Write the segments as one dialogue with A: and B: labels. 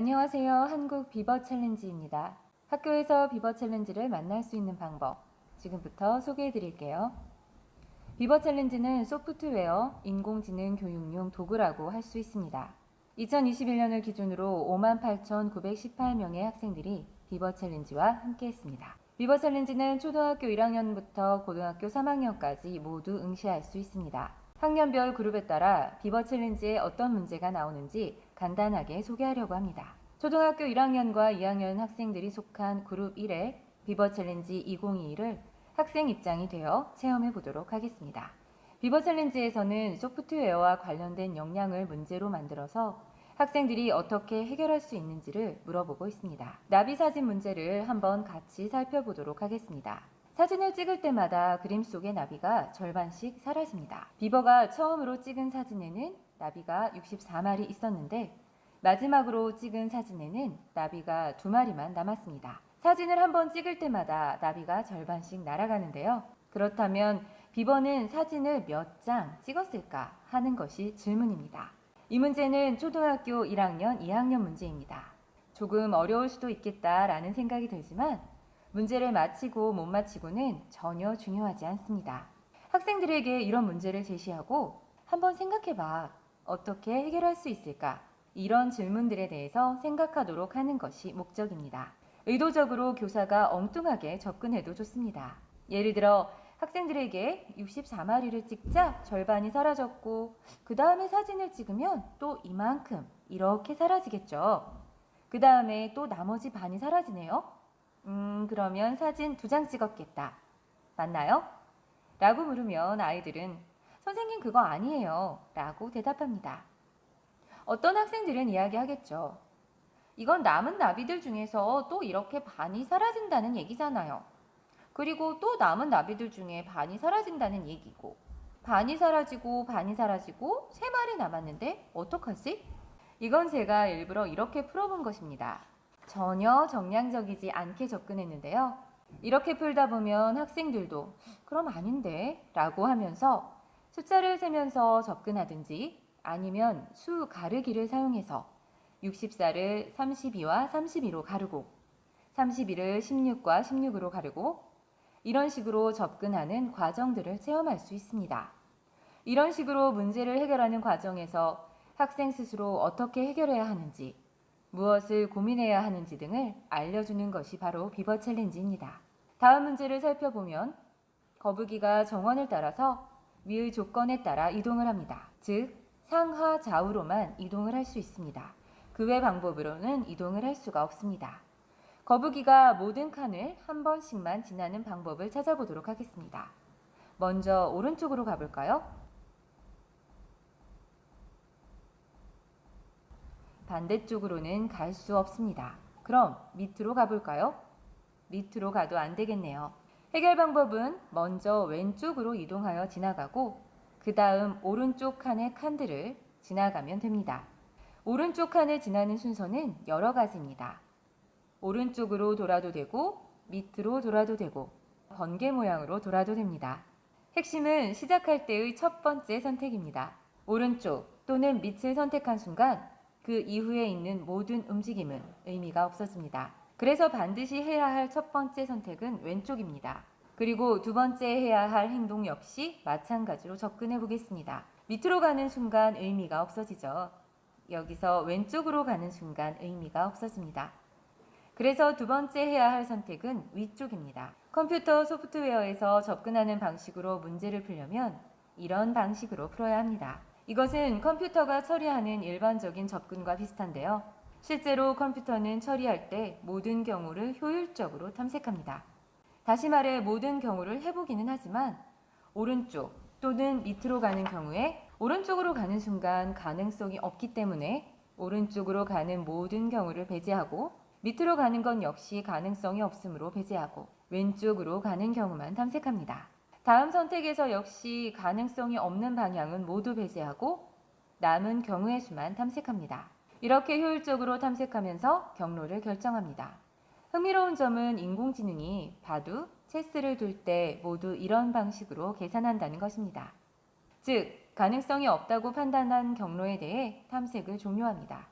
A: 안녕하세요. 한국 비버 챌린지입니다. 학교에서 비버 챌린지를 만날 수 있는 방법 지금부터 소개해 드릴게요. 비버 챌린지는 소프트웨어, 인공지능 교육용 도구라고 할 수 있습니다. 2021년을 기준으로 58,918명의 학생들이 비버 챌린지와 함께 했습니다. 비버 챌린지는 초등학교 1학년부터 고등학교 3학년까지 모두 응시할 수 있습니다. 학년별 그룹에 따라 비버 챌린지에 어떤 문제가 나오는지 간단하게 소개하려고 합니다. 초등학교 1학년과 2학년 학생들이 속한 그룹 1의 비버 챌린지 2022를 학생 입장이 되어 체험해 보도록 하겠습니다. 비버 챌린지에서는 소프트웨어와 관련된 역량을 문제로 만들어서 학생들이 어떻게 해결할 수 있는지를 물어보고 있습니다. 나비 사진 문제를 한번 같이 살펴보도록 하겠습니다. 사진을 찍을 때마다 그림 속의 나비가 절반씩 사라집니다. 비버가 처음으로 찍은 사진에는 나비가 64마리 있었는데 마지막으로 찍은 사진에는 나비가 2마리만 남았습니다. 사진을 한번 찍을 때마다 나비가 절반씩 날아가는데요. 그렇다면 비버는 사진을 몇 장 찍었을까 하는 것이 질문입니다. 이 문제는 초등학교 1학년, 2학년 문제입니다. 조금 어려울 수도 있겠다라는 생각이 들지만 문제를 맞히고 못 맞히고는 전혀 중요하지 않습니다. 학생들에게 이런 문제를 제시하고 한번 생각해봐. 어떻게 해결할 수 있을까? 이런 질문들에 대해서 생각하도록 하는 것이 목적입니다. 의도적으로 교사가 엉뚱하게 접근해도 좋습니다. 예를 들어 학생들에게 64마리를 찍자 절반이 사라졌고 그 다음에 사진을 찍으면 또 이만큼 이렇게 사라지겠죠. 그 다음에 또 나머지 반이 사라지네요. 그러면 사진 2장 찍었겠다. 맞나요? 라고 물으면 아이들은 선생님 그거 아니에요. 라고 대답합니다. 어떤 학생들은 이야기하겠죠. 이건 남은 나비들 중에서 또 이렇게 반이 사라진다는 얘기잖아요. 그리고 또 남은 나비들 중에 반이 사라진다는 얘기고 반이 사라지고 3마리 남았는데 어떡하지? 이건 제가 일부러 이렇게 풀어본 것입니다. 전혀 정량적이지 않게 접근했는데요. 이렇게 풀다 보면 학생들도 그럼 아닌데 라고 하면서 숫자를 세면서 접근하든지 아니면 수 가르기를 사용해서 64를 32와 32로 가르고 31을 16과 16으로 가르고 이런 식으로 접근하는 과정들을 체험할 수 있습니다. 이런 식으로 문제를 해결하는 과정에서 학생 스스로 어떻게 해결해야 하는지, 무엇을 고민해야 하는지 등을 알려주는 것이 바로 비버 챌린지입니다. 다음 문제를 살펴보면 거북이가 정원을 따라서 위의 조건에 따라 이동을 합니다. 즉, 상하 좌우로만 이동을 할 수 있습니다. 그 외 방법으로는 이동을 할 수가 없습니다. 거북이가 모든 칸을 한 번씩만 지나는 방법을 찾아보도록 하겠습니다. 먼저 오른쪽으로 가볼까요? 반대쪽으로는 갈 수 없습니다. 그럼 밑으로 가볼까요? 밑으로 가도 안 되겠네요. 해결 방법은 먼저 왼쪽으로 이동하여 지나가고 그 다음 오른쪽 칸의 칸들을 지나가면 됩니다. 오른쪽 칸을 지나는 순서는 여러 가지입니다. 오른쪽으로 돌아도 되고 밑으로 돌아도 되고 번개 모양으로 돌아도 됩니다. 핵심은 시작할 때의 첫 번째 선택입니다. 오른쪽 또는 밑을 선택한 순간 그 이후에 있는 모든 움직임은 의미가 없어집니다. 그래서 반드시 해야 할 첫 번째 선택은 왼쪽입니다. 그리고 두 번째 해야 할 행동 역시 마찬가지로 접근해 보겠습니다. 밑으로 가는 순간 의미가 없어지죠. 여기서 왼쪽으로 가는 순간 의미가 없어집니다. 그래서 두 번째 해야 할 선택은 위쪽입니다. 컴퓨터 소프트웨어에서 접근하는 방식으로 문제를 풀려면 이런 방식으로 풀어야 합니다. 이것은 컴퓨터가 처리하는 일반적인 접근과 비슷한데요. 실제로 컴퓨터는 처리할 때 모든 경우를 효율적으로 탐색합니다. 다시 말해 모든 경우를 해보기는 하지만 오른쪽 또는 밑으로 가는 경우에 오른쪽으로 가는 순간 가능성이 없기 때문에 오른쪽으로 가는 모든 경우를 배제하고 밑으로 가는 건 역시 가능성이 없으므로 배제하고 왼쪽으로 가는 경우만 탐색합니다. 다음 선택에서 역시 가능성이 없는 방향은 모두 배제하고 남은 경우의 수만 탐색합니다. 이렇게 효율적으로 탐색하면서 경로를 결정합니다. 흥미로운 점은 인공지능이 바둑, 체스를 둘 때 모두 이런 방식으로 계산한다는 것입니다. 즉, 가능성이 없다고 판단한 경로에 대해 탐색을 종료합니다.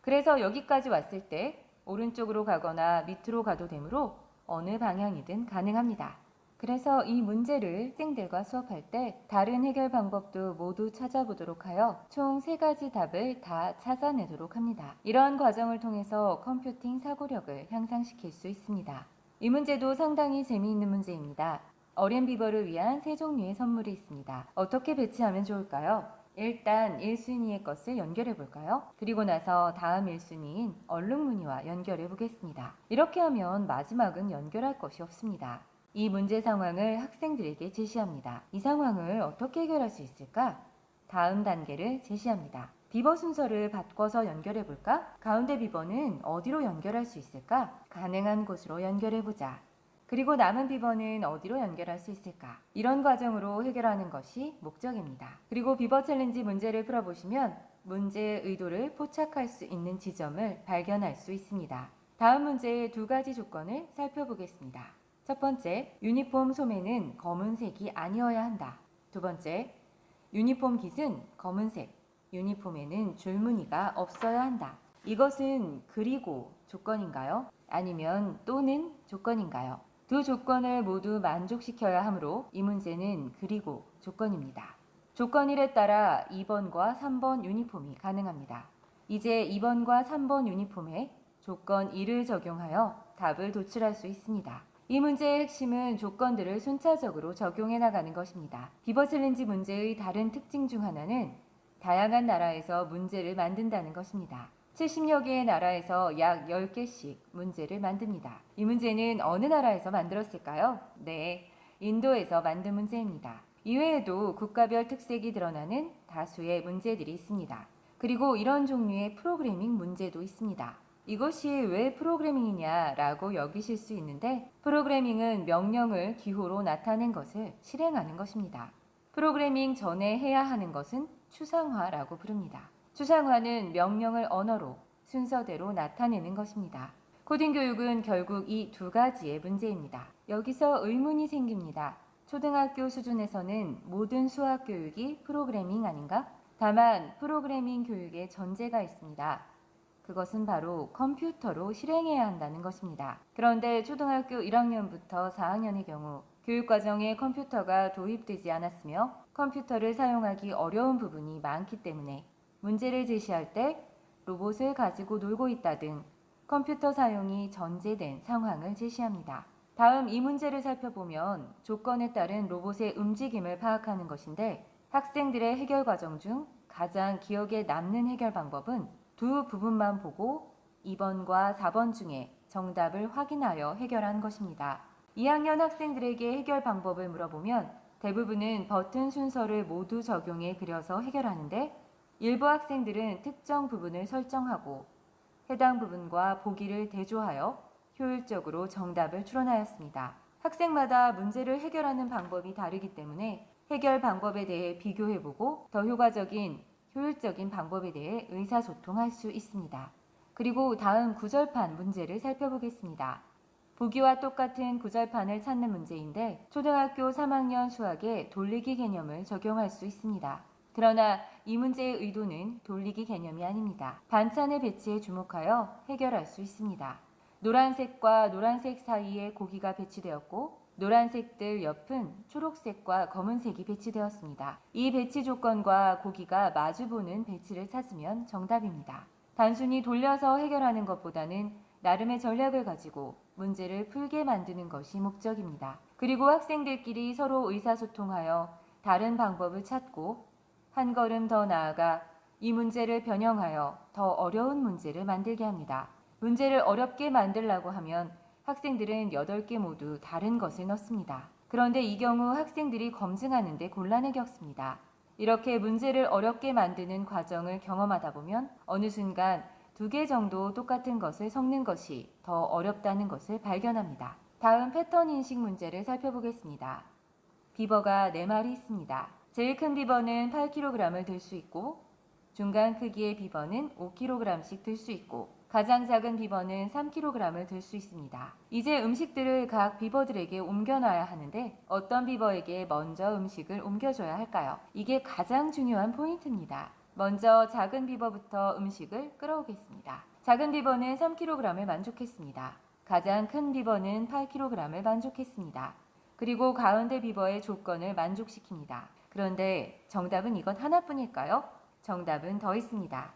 A: 그래서 여기까지 왔을 때 오른쪽으로 가거나 밑으로 가도 되므로 어느 방향이든 가능합니다. 그래서 이 문제를 학생들과 수업할 때 다른 해결 방법도 모두 찾아보도록 하여 총 3가지 답을 다 찾아내도록 합니다. 이러한 과정을 통해서 컴퓨팅 사고력을 향상시킬 수 있습니다. 이 문제도 상당히 재미있는 문제입니다. 어린 비버를 위한 3종류의 선물이 있습니다. 어떻게 배치하면 좋을까요? 일단 1순위의 것을 연결해 볼까요? 그리고 나서 다음 1순위인 얼룩무늬와 연결해 보겠습니다. 이렇게 하면 마지막은 연결할 것이 없습니다. 이 문제 상황을 학생들에게 제시합니다. 이 상황을 어떻게 해결할 수 있을까? 다음 단계를 제시합니다. 비버 순서를 바꿔서 연결해 볼까? 가운데 비버는 어디로 연결할 수 있을까? 가능한 곳으로 연결해 보자. 그리고 남은 비버는 어디로 연결할 수 있을까? 이런 과정으로 해결하는 것이 목적입니다. 그리고 비버 챌린지 문제를 풀어보시면 문제의 의도를 포착할 수 있는 지점을 발견할 수 있습니다. 다음 문제의 2가지 조건을 살펴보겠습니다. 첫 번째, 유니폼 소매는 검은색이 아니어야 한다. 두 번째, 유니폼 깃은 검은색, 유니폼에는 줄무늬가 없어야 한다. 이것은 그리고 조건인가요? 아니면 또는 조건인가요? 두 조건을 모두 만족시켜야 하므로 이 문제는 그리고 조건입니다. 조건 1에 따라 2번과 3번 유니폼이 가능합니다. 이제 2번과 3번 유니폼에 조건 1을 적용하여 답을 도출할 수 있습니다. 이 문제의 핵심은 조건들을 순차적으로 적용해 나가는 것입니다. 비버 챌린지 문제의 다른 특징 중 하나는 다양한 나라에서 문제를 만든다는 것입니다. 70여 개의 나라에서 약 10개씩 문제를 만듭니다. 이 문제는 어느 나라에서 만들었을까요? 네, 인도에서 만든 문제입니다. 이외에도 국가별 특색이 드러나는 다수의 문제들이 있습니다. 그리고 이런 종류의 프로그래밍 문제도 있습니다. 이것이 왜 프로그래밍이냐라고 여기실 수 있는데, 프로그래밍은 명령을 기호로 나타낸 것을 실행하는 것입니다. 프로그래밍 전에 해야 하는 것은 추상화라고 부릅니다. 추상화는 명령을 언어로 순서대로 나타내는 것입니다. 코딩 교육은 결국 이 2가지의 문제입니다. 여기서 의문이 생깁니다. 초등학교 수준에서는 모든 수학 교육이 프로그래밍 아닌가? 다만 프로그래밍 교육에 전제가 있습니다. 그것은 바로 컴퓨터로 실행해야 한다는 것입니다. 그런데 초등학교 1학년부터 4학년의 경우 교육과정에 컴퓨터가 도입되지 않았으며 컴퓨터를 사용하기 어려운 부분이 많기 때문에 문제를 제시할 때 로봇을 가지고 놀고 있다 등 컴퓨터 사용이 전제된 상황을 제시합니다. 다음 이 문제를 살펴보면 조건에 따른 로봇의 움직임을 파악하는 것인데, 학생들의 해결 과정 중 가장 기억에 남는 해결 방법은 두 부분만 보고 2번과 4번 중에 정답을 확인하여 해결한 것입니다. 2학년 학생들에게 해결 방법을 물어보면 대부분은 버튼 순서를 모두 적용해 그려서 해결하는데, 일부 학생들은 특정 부분을 설정하고 해당 부분과 보기를 대조하여 효율적으로 정답을 추론하였습니다. 학생마다 문제를 해결하는 방법이 다르기 때문에 해결 방법에 대해 비교해보고 더 효과적인, 효율적인 방법에 대해 의사소통할 수 있습니다. 그리고 다음 구절판 문제를 살펴보겠습니다. 보기와 똑같은 구절판을 찾는 문제인데, 초등학교 3학년 수학에 돌리기 개념을 적용할 수 있습니다. 그러나 이 문제의 의도는 돌리기 개념이 아닙니다. 반찬의 배치에 주목하여 해결할 수 있습니다. 노란색과 노란색 사이에 고기가 배치되었고 노란색들 옆은 초록색과 검은색이 배치되었습니다. 이 배치 조건과 고기가 마주보는 배치를 찾으면 정답입니다. 단순히 돌려서 해결하는 것보다는 나름의 전략을 가지고 문제를 풀게 만드는 것이 목적입니다. 그리고 학생들끼리 서로 의사소통하여 다른 방법을 찾고 한 걸음 더 나아가 이 문제를 변형하여 더 어려운 문제를 만들게 합니다. 문제를 어렵게 만들려고 하면 학생들은 8개 모두 다른 것을 넣습니다. 그런데 이 경우 학생들이 검증하는 데 곤란을 겪습니다. 이렇게 문제를 어렵게 만드는 과정을 경험하다 보면 어느 순간 2개 정도 똑같은 것을 섞는 것이 더 어렵다는 것을 발견합니다. 다음 패턴 인식 문제를 살펴보겠습니다. 비버가 4마리 있습니다. 제일 큰 비버는 8kg을 들 수 있고 중간 크기의 비버는 5kg씩 들 수 있고 가장 작은 비버는 3kg을 들 수 있습니다. 이제 음식들을 각 비버들에게 옮겨놔야 하는데 어떤 비버에게 먼저 음식을 옮겨줘야 할까요? 이게 가장 중요한 포인트입니다. 먼저 작은 비버부터 음식을 끌어오겠습니다. 작은 비버는 3kg을 만족했습니다. 가장 큰 비버는 8kg을 만족했습니다. 그리고 가운데 비버의 조건을 만족시킵니다. 그런데 정답은 이것 하나뿐일까요? 정답은 더 있습니다.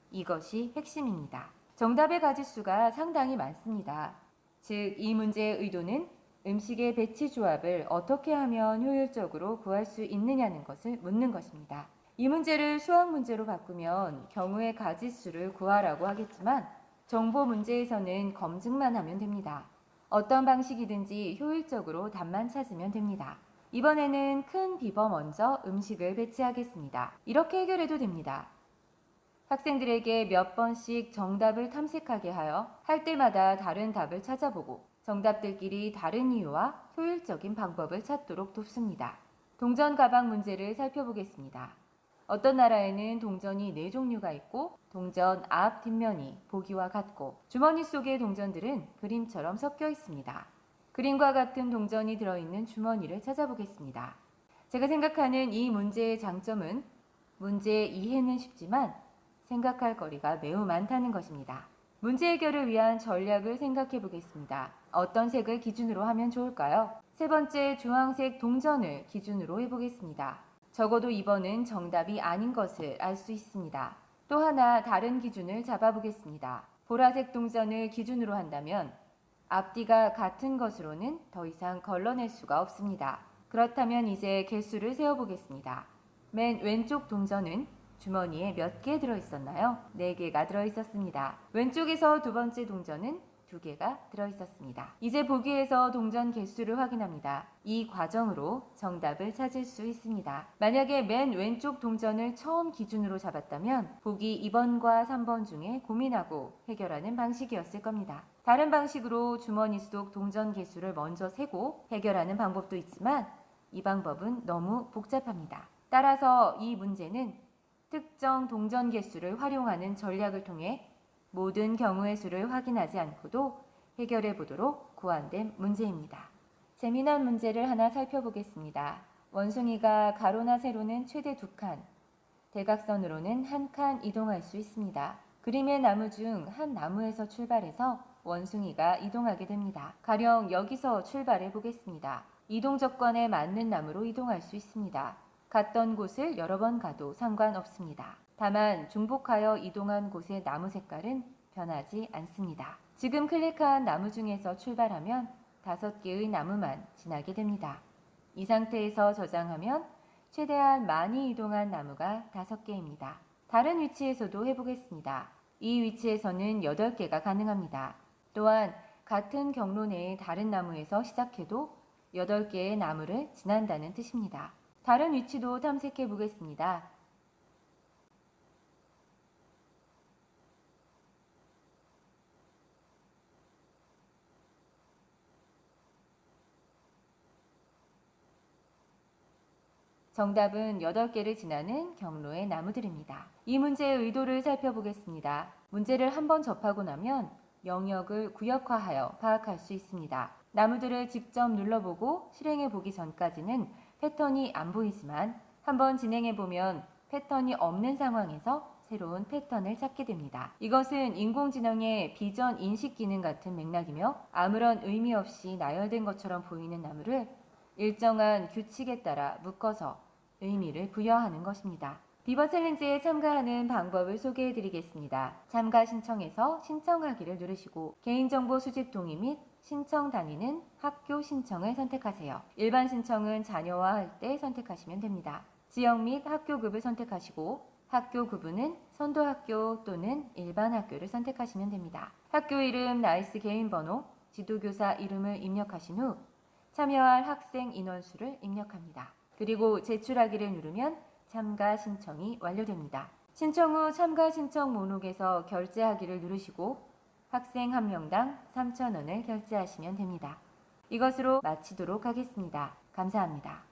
A: 이것이 핵심입니다. 정답의 가짓수가 상당히 많습니다. 즉, 이 문제의 의도는 음식의 배치 조합을 어떻게 하면 효율적으로 구할 수 있느냐는 것을 묻는 것입니다. 이 문제를 수학 문제로 바꾸면 경우의 가짓수를 구하라고 하겠지만 정보 문제에서는 검증만 하면 됩니다. 어떤 방식이든지 효율적으로 답만 찾으면 됩니다. 이번에는 큰 비버 먼저 음식을 배치하겠습니다. 이렇게 해결해도 됩니다. 학생들에게 몇 번씩 정답을 탐색하게 하여 할 때마다 다른 답을 찾아보고 정답들끼리 다른 이유와 효율적인 방법을 찾도록 돕습니다. 동전 가방 문제를 살펴보겠습니다. 어떤 나라에는 동전이 4종류가 있고 동전 앞, 뒷면이 보기와 같고 주머니 속의 동전들은 그림처럼 섞여 있습니다. 그림과 같은 동전이 들어있는 주머니를 찾아보겠습니다. 제가 생각하는 이 문제의 장점은 문제 이해는 쉽지만 생각할 거리가 매우 많다는 것입니다. 문제 해결을 위한 전략을 생각해 보겠습니다. 어떤 색을 기준으로 하면 좋을까요? 세 번째, 주황색 동전을 기준으로 해보겠습니다. 적어도 이번은 정답이 아닌 것을 알 수 있습니다. 또 하나 다른 기준을 잡아보겠습니다. 보라색 동전을 기준으로 한다면 앞뒤가 같은 것으로는 더 이상 걸러낼 수가 없습니다. 그렇다면 이제 개수를 세어보겠습니다. 맨 왼쪽 동전은 주머니에 몇 개 들어있었나요? 4개가 들어있었습니다. 왼쪽에서 두 번째 동전은 2개가 들어있었습니다. 이제 보기에서 동전 개수를 확인합니다. 이 과정으로 정답을 찾을 수 있습니다. 만약에 맨 왼쪽 동전을 처음 기준으로 잡았다면 보기 2번과 3번 중에 고민하고 해결하는 방식이었을 겁니다. 다른 방식으로 주머니 속 동전 개수를 먼저 세고 해결하는 방법도 있지만 이 방법은 너무 복잡합니다. 따라서 이 문제는 특정 동전 개수를 활용하는 전략을 통해 모든 경우의 수를 확인하지 않고도 해결해 보도록 고안된 문제입니다. 재미난 문제를 하나 살펴보겠습니다. 원숭이가 가로나 세로는 최대 2칸, 대각선으로는 1칸 이동할 수 있습니다. 그림의 나무 중 한 나무에서 출발해서 원숭이가 이동하게 됩니다. 가령 여기서 출발해 보겠습니다. 이동 조건에 맞는 나무로 이동할 수 있습니다. 갔던 곳을 여러 번 가도 상관없습니다. 다만 중복하여 이동한 곳의 나무 색깔은 변하지 않습니다. 지금 클릭한 나무 중에서 출발하면 5개의 나무만 지나게 됩니다. 이 상태에서 저장하면 최대한 많이 이동한 나무가 5개입니다. 다른 위치에서도 해보겠습니다. 이 위치에서는 8개가 가능합니다. 또한 같은 경로 내의 다른 나무에서 시작해도 8개의 나무를 지난다는 뜻입니다. 다른 위치도 탐색해 보겠습니다. 정답은 8개를 지나는 경로의 나무들입니다. 이 문제의 의도를 살펴보겠습니다. 문제를 한번 접하고 나면 영역을 구역화하여 파악할 수 있습니다. 나무들을 직접 눌러보고 실행해 보기 전까지는 패턴이 안 보이지만 한번 진행해 보면 패턴이 없는 상황에서 새로운 패턴을 찾게 됩니다. 이것은 인공지능의 비전 인식 기능 같은 맥락이며 아무런 의미 없이 나열된 것처럼 보이는 나무를 일정한 규칙에 따라 묶어서 의미를 부여하는 것입니다. 비버 챌린지에 참가하는 방법을 소개해 드리겠습니다. 참가 신청에서 신청하기를 누르시고 개인정보 수집 동의 및 신청 단위는 학교 신청을 선택하세요. 일반 신청은 자녀와 할 때 선택하시면 됩니다. 지역 및 학교급을 선택하시고 학교 구분은 선도학교 또는 일반 학교를 선택하시면 됩니다. 학교 이름, 나이스 개인번호, 지도교사 이름을 입력하신 후 참여할 학생 인원수를 입력합니다. 그리고 제출하기를 누르면 참가 신청이 완료됩니다. 신청 후 참가 신청 목록에서 결제하기를 누르시고 학생 1명당 3,000원을 결제하시면 됩니다. 이것으로 마치도록 하겠습니다. 감사합니다.